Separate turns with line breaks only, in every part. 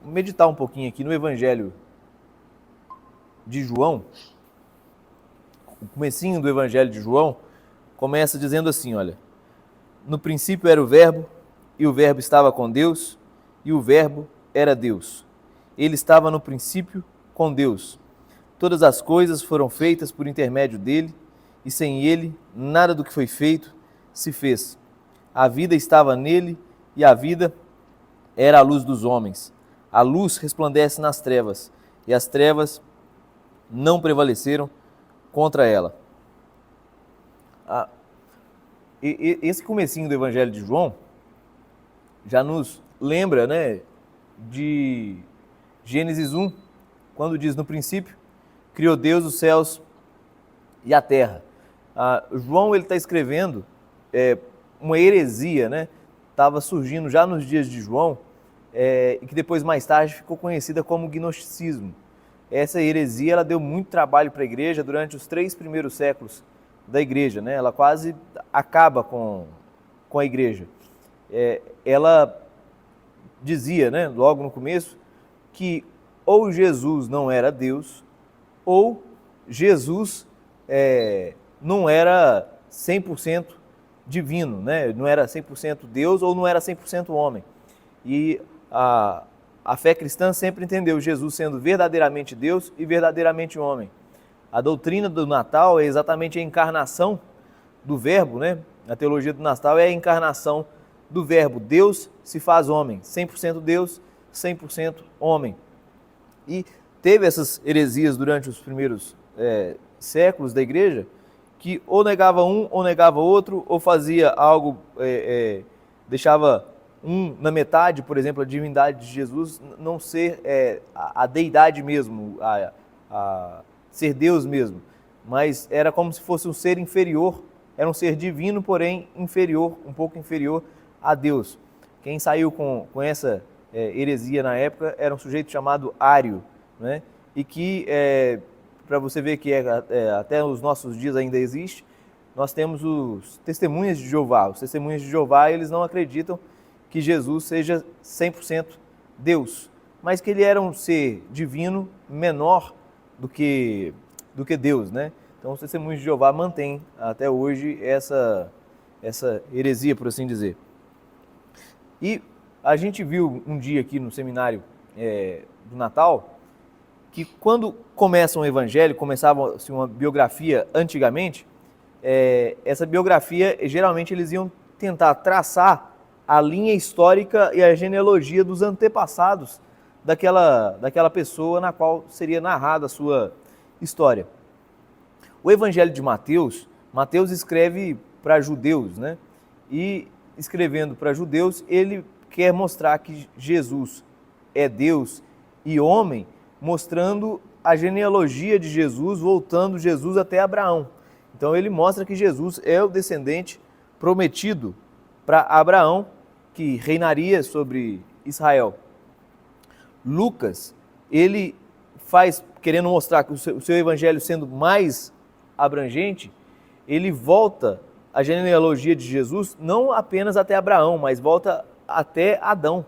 meditar um pouquinho aqui no Evangelho de João. O comecinho do Evangelho de João começa dizendo assim, olha: no princípio era o Verbo, e o Verbo estava com Deus, e o Verbo era Deus. Ele estava no princípio com Deus. Todas as coisas foram feitas por intermédio dele, e sem ele nada do que foi feito se fez. A vida estava nele, e a vida era a luz dos homens. A luz resplandece nas trevas, e as trevas não prevaleceram contra ela. Esse comecinho do Evangelho de João já nos lembra, né, de Gênesis 1, quando diz: no princípio criou Deus os céus e a terra. João está escrevendo uma heresia, né? Estava surgindo já nos dias de João, e que depois, mais tarde, ficou conhecida como gnosticismo. Essa heresia ela deu muito trabalho para a igreja durante os 3 primeiros séculos da igreja, né? Ela quase acaba com a igreja. Ela dizia, né, logo no começo, que ou Jesus não era Deus, ou Jesus não era 100% divino, né? Não era 100% Deus ou não era 100% homem. E a fé cristã sempre entendeu Jesus sendo verdadeiramente Deus e verdadeiramente homem. A doutrina do Natal é exatamente a encarnação do Verbo, né? A teologia do Natal é a encarnação do Verbo. Deus se faz homem, 100% Deus, 100% homem. E teve essas heresias durante os primeiros séculos da igreja, que ou negava um ou negava outro, ou fazia algo, deixava um na metade, por exemplo, a divindade de Jesus não ser a deidade mesmo, a ser Deus mesmo, mas era como se fosse um ser inferior, era um ser divino, porém inferior, um pouco inferior a Deus. Quem saiu com essa heresia na época era um sujeito chamado Ário, né? E que, para você ver que até os nossos dias ainda existe, nós temos os testemunhas de Jeová. Os testemunhas de Jeová, eles não acreditam que Jesus seja 100% Deus, mas que ele era um ser divino menor do que Deus, né? Então os testemunhos de Jeová mantêm até hoje essa heresia, por assim dizer. E a gente viu um dia aqui no seminário do Natal que quando começa um evangelho, começava uma biografia antigamente, essa biografia, geralmente eles iam tentar traçar a linha histórica e a genealogia dos antepassados daquela pessoa na qual seria narrada a sua história. O Evangelho de Mateus escreve para judeus, né? E escrevendo para judeus, ele quer mostrar que Jesus é Deus e homem, mostrando a genealogia de Jesus, voltando Jesus até Abraão. Então ele mostra que Jesus é o descendente prometido para Abraão, que reinaria sobre Israel. Lucas, ele faz, querendo mostrar que o seu evangelho sendo mais abrangente, ele volta a genealogia de Jesus não apenas até Abraão, mas volta até Adão,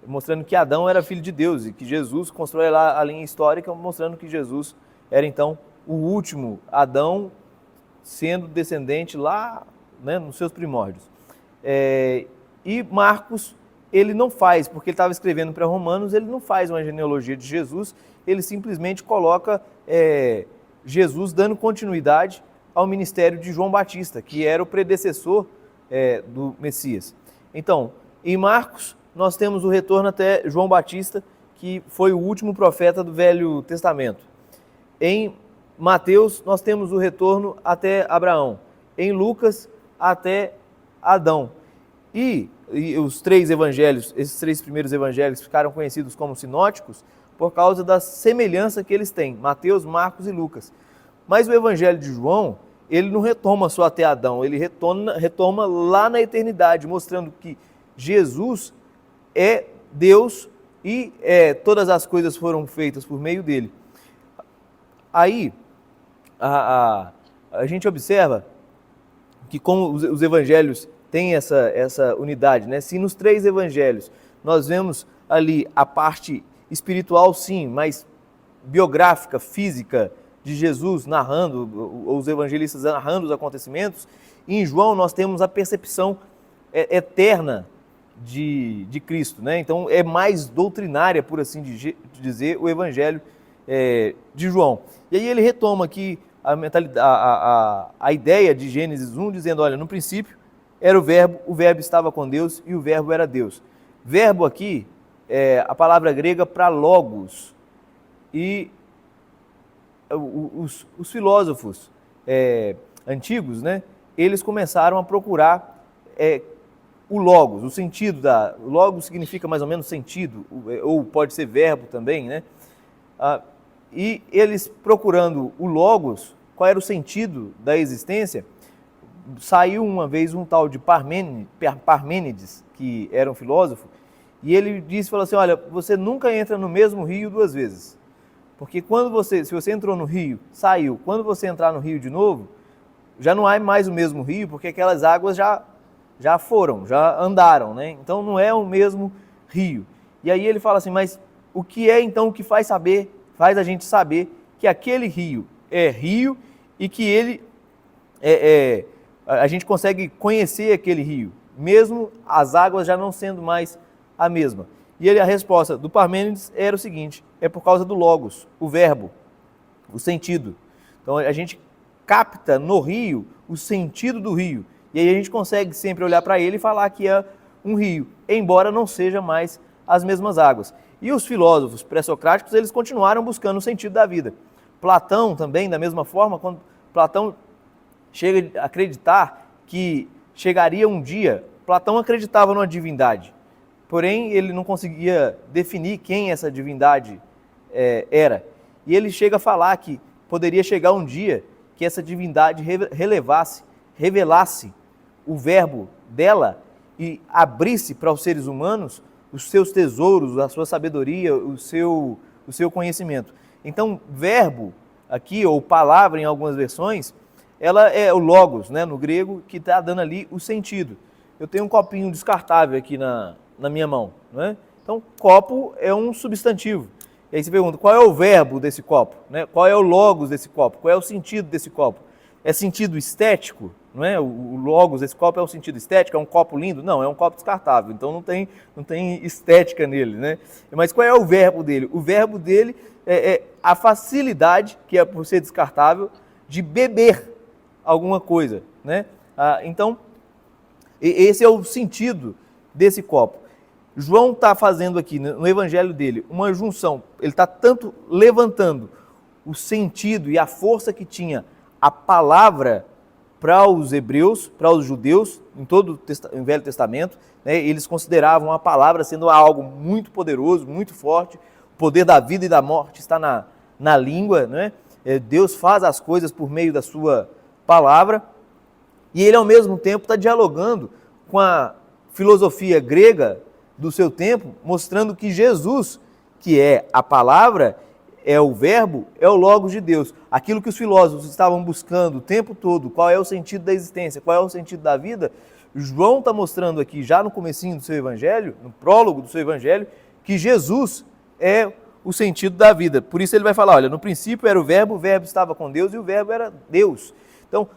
mostrando que Adão era filho de Deus e que Jesus constrói lá a linha histórica, mostrando que Jesus era então o último Adão, sendo descendente lá, né, nos seus primórdios. E Marcos, ele não faz, porque ele estava escrevendo para Romanos, ele não faz uma genealogia de Jesus, ele simplesmente coloca Jesus dando continuidade ao ministério de João Batista, que era o predecessor do Messias. Então, em Marcos, nós temos o retorno até João Batista, que foi o último profeta do Velho Testamento. Em Mateus, nós temos o retorno até Abraão. Em Lucas, até Adão. E os 3 evangelhos, esses 3 primeiros evangelhos ficaram conhecidos como sinóticos por causa da semelhança que eles têm, Mateus, Marcos e Lucas. Mas o evangelho de João, ele não retoma só até Adão, ele retoma lá na eternidade, mostrando que Jesus é Deus e todas as coisas foram feitas por meio dele. Aí, a gente observa que como os evangelhos têm essa unidade, né? Se nos 3 evangelhos nós vemos ali a parte espiritual, sim, mas biográfica, física de Jesus narrando, os evangelistas narrando os acontecimentos. E em João nós temos a percepção eterna de Cristo, né? Então é mais doutrinária, por assim dizer, o evangelho de João. E aí ele retoma aqui a ideia de Gênesis 1, dizendo, olha, no princípio era o verbo estava com Deus e o verbo era Deus. Verbo aqui é a palavra grega para logos. E os filósofos antigos, né, eles começaram a procurar o logos, o sentido o logos significa mais ou menos sentido, ou pode ser verbo também, né? E eles procurando o logos, qual era o sentido da existência, saiu uma vez um tal de Parmênides, que era um filósofo, e ele falou assim, olha, você nunca entra no mesmo rio duas vezes, porque se você entrou no rio, saiu, quando você entrar no rio de novo, já não há mais o mesmo rio, porque aquelas águas já foram, já andaram, né? Então não é o mesmo rio. E aí ele fala assim, mas o que é então que faz a gente saber que aquele rio é rio e que ele a gente consegue conhecer aquele rio, mesmo as águas já não sendo mais a mesma. E a resposta do Parmênides era o seguinte, é por causa do logos, o verbo, o sentido. Então a gente capta no rio o sentido do rio, e aí a gente consegue sempre olhar para ele e falar que é um rio, embora não seja mais as mesmas águas. E os filósofos pré-socráticos, eles continuaram buscando o sentido da vida. Platão também, da mesma forma, quando Platão chega a acreditar que chegaria um dia, Platão acreditava numa divindade, porém ele não conseguia definir quem essa divindade era. E ele chega a falar que poderia chegar um dia que essa divindade revelasse o verbo dela e abrisse para os seres humanos os seus tesouros, a sua sabedoria, o seu conhecimento. Então, verbo aqui, ou palavra em algumas versões, ela é o logos, né, no grego, que está dando ali o sentido. Eu tenho um copinho descartável aqui na minha mão, né? Então, copo é um substantivo. E aí você pergunta, qual é o verbo desse copo? Né? Qual é o logos desse copo? Qual é o sentido desse copo? É sentido estético? Não é? O logos desse copo é um sentido estético? É um copo lindo? Não, é um copo descartável, então não tem estética nele, né? Mas qual é o verbo dele? O verbo dele é a facilidade, que é por ser descartável, de beber alguma coisa, né? Então, esse é o sentido desse copo. João está fazendo aqui, no evangelho dele, uma junção. Ele está tanto levantando o sentido e a força que tinha a palavra para os hebreus, para os judeus, em todo o Velho Testamento, né? Eles consideravam a palavra sendo algo muito poderoso, muito forte. O poder da vida e da morte está na língua, né? Deus faz as coisas por meio da sua palavra. E ele, ao mesmo tempo, está dialogando com a filosofia grega do seu tempo, mostrando que Jesus, que é a palavra, é o verbo, é o logos de Deus. Aquilo que os filósofos estavam buscando o tempo todo, qual é o sentido da existência, qual é o sentido da vida, João está mostrando aqui, já no comecinho do seu evangelho, no prólogo do seu evangelho, que Jesus é o sentido da vida. Por isso ele vai falar, olha, no princípio era o verbo estava com Deus e o verbo era Deus. Então,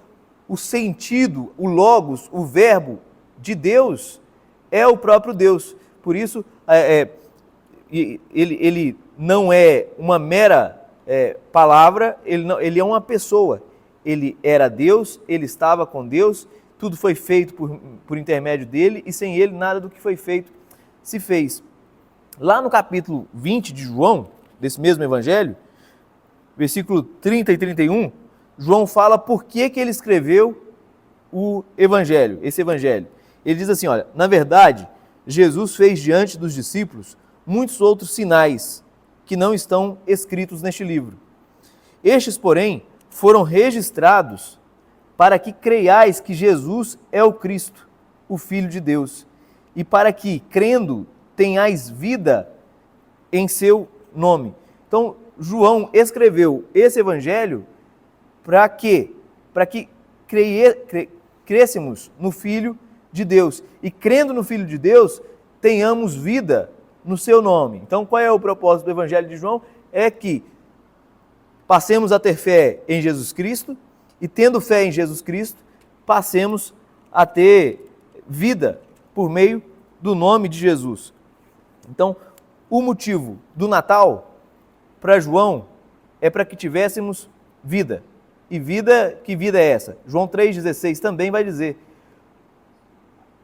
o sentido, o logos, o verbo de Deus é o próprio Deus. Por isso, ele não é uma mera palavra, ele é uma pessoa. Ele era Deus, ele estava com Deus, tudo foi feito por intermédio dele e sem ele nada do que foi feito se fez. Lá no capítulo 20 de João, desse mesmo evangelho, versículo 30 e 31, João fala por que ele escreveu esse evangelho. Ele diz assim, olha, na verdade, Jesus fez diante dos discípulos muitos outros sinais que não estão escritos neste livro. Estes, porém, foram registrados para que creiais que Jesus é o Cristo, o Filho de Deus, e para que, crendo, tenhais vida em seu nome. Então, João escreveu esse evangelho para quê? Para que crêssemos no Filho de Deus. E crendo no Filho de Deus, tenhamos vida no seu nome. Então, qual é o propósito do Evangelho de João? É que passemos a ter fé em Jesus Cristo e, tendo fé em Jesus Cristo, passemos a ter vida por meio do nome de Jesus. Então, o motivo do Natal para João é para que tivéssemos vida. E vida, que vida é essa? João 3,16 também vai dizer: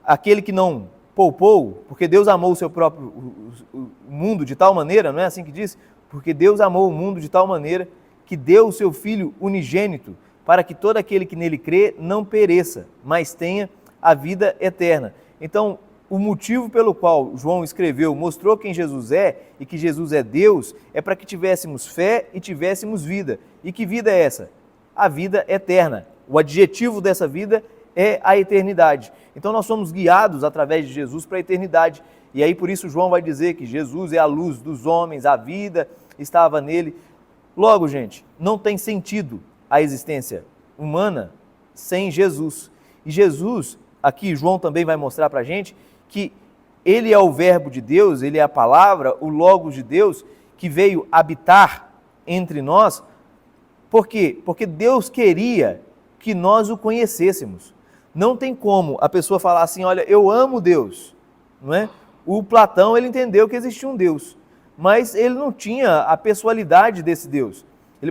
aquele que não poupou, porque Deus amou o seu próprio o mundo de tal maneira, não é assim que diz? Porque Deus amou o mundo de tal maneira que deu o seu Filho unigênito, para que todo aquele que nele crê não pereça, mas tenha a vida eterna. Então, o motivo pelo qual João escreveu, mostrou quem Jesus é e que Jesus é Deus, é para que tivéssemos fé e tivéssemos vida. E que vida é essa? A vida eterna. O adjetivo dessa vida é a eternidade. Então nós somos guiados através de Jesus para a eternidade. E aí por isso João vai dizer que Jesus é a luz dos homens, a vida estava nele. Logo, gente, não tem sentido a existência humana sem Jesus. E Jesus, aqui João também vai mostrar para a gente que ele é o verbo de Deus, ele é a palavra, o Logos de Deus, que veio habitar entre nós. Por quê? Porque Deus queria que nós o conhecêssemos. Não tem como a pessoa falar assim, olha, eu amo Deus, não é? O Platão, ele entendeu que existia um Deus, mas ele não tinha a pessoalidade desse Deus,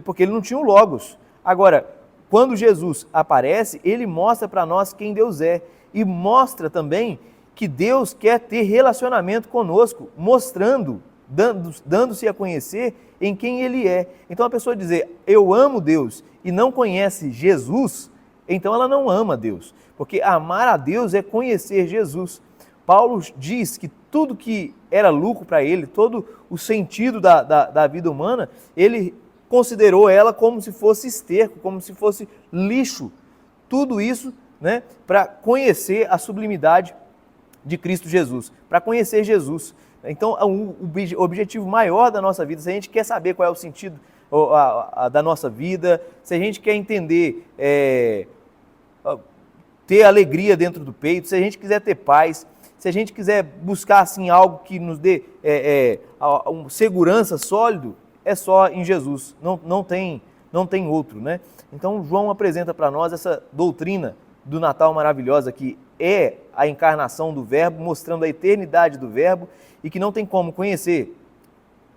porque ele não tinha o Logos. Agora, quando Jesus aparece, ele mostra para nós quem Deus é e mostra também que Deus quer ter relacionamento conosco, mostrando, dando-se a conhecer em quem Ele é. Então a pessoa dizer, eu amo Deus e não conhece Jesus, então ela não ama Deus, porque amar a Deus é conhecer Jesus. Paulo diz que tudo que era lucro para ele, todo o sentido da vida humana, ele considerou ela como se fosse esterco, como se fosse lixo. Tudo isso, né, para conhecer a sublimidade de Cristo Jesus, para conhecer Jesus. Então, o objetivo maior da nossa vida, se a gente quer saber qual é o sentido da nossa vida, se a gente quer entender, ter alegria dentro do peito, se a gente quiser ter paz, se a gente quiser buscar assim, algo que nos dê segurança sólido, é só em Jesus, não tem outro, né? Então, João apresenta para nós essa doutrina do Natal maravilhosa, que é a encarnação do Verbo, mostrando a eternidade do Verbo, e que não tem como conhecer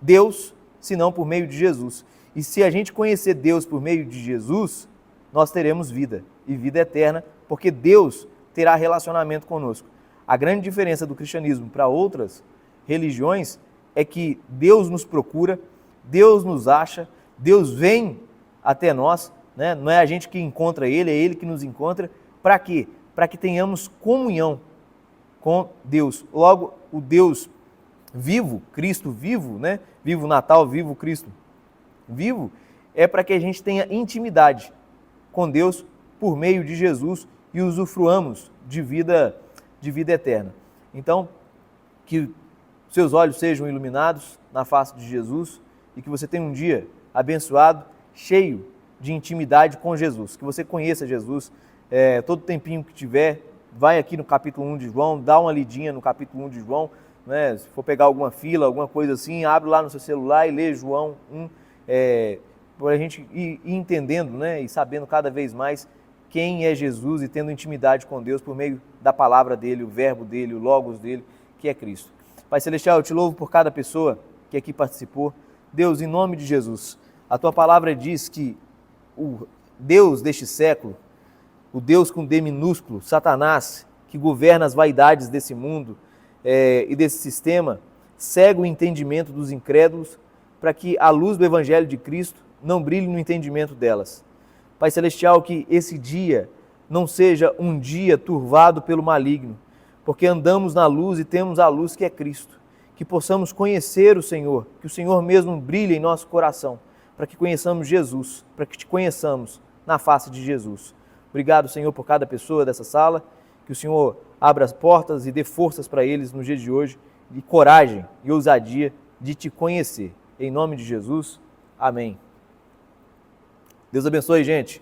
Deus senão por meio de Jesus. E se a gente conhecer Deus por meio de Jesus, nós teremos vida, e vida eterna, porque Deus terá relacionamento conosco. A grande diferença do cristianismo para outras religiões é que Deus nos procura, Deus nos acha, Deus vem até nós, né? Não é a gente que encontra Ele, é Ele que nos encontra. Para quê? Para que tenhamos comunhão com Deus. Logo, o Deus vivo, Cristo vivo, né? Vivo Natal, vivo Cristo vivo, é para que a gente tenha intimidade com Deus por meio de Jesus e usufruamos de vida eterna. Então, que seus olhos sejam iluminados na face de Jesus e que você tenha um dia abençoado, cheio de intimidade com Jesus, que você conheça Jesus. Todo tempinho que tiver, vai aqui no capítulo 1 de João, dá uma lidinha no capítulo 1 de João, né? Se for pegar alguma fila, alguma coisa assim, abre lá no seu celular e lê João 1, para a gente ir entendendo, né? E sabendo cada vez mais quem é Jesus e tendo intimidade com Deus por meio da palavra dele, o verbo dele, o logos dele, que é Cristo. Pai Celestial, eu te louvo por cada pessoa que aqui participou. Deus, em nome de Jesus, a tua palavra diz que o Deus deste século, o Deus com D minúsculo, Satanás, que governa as vaidades desse mundo e desse sistema, cega o entendimento dos incrédulos para que a luz do Evangelho de Cristo não brilhe no entendimento delas. Pai Celestial, que esse dia não seja um dia turvado pelo maligno, porque andamos na luz e temos a luz que é Cristo. Que possamos conhecer o Senhor, que o Senhor mesmo brilhe em nosso coração, para que conheçamos Jesus, para que te conheçamos na face de Jesus. Obrigado, Senhor, por cada pessoa dessa sala, que o Senhor abra as portas e dê forças para eles no dia de hoje, e coragem e ousadia de te conhecer. Em nome de Jesus, amém. Deus abençoe, gente.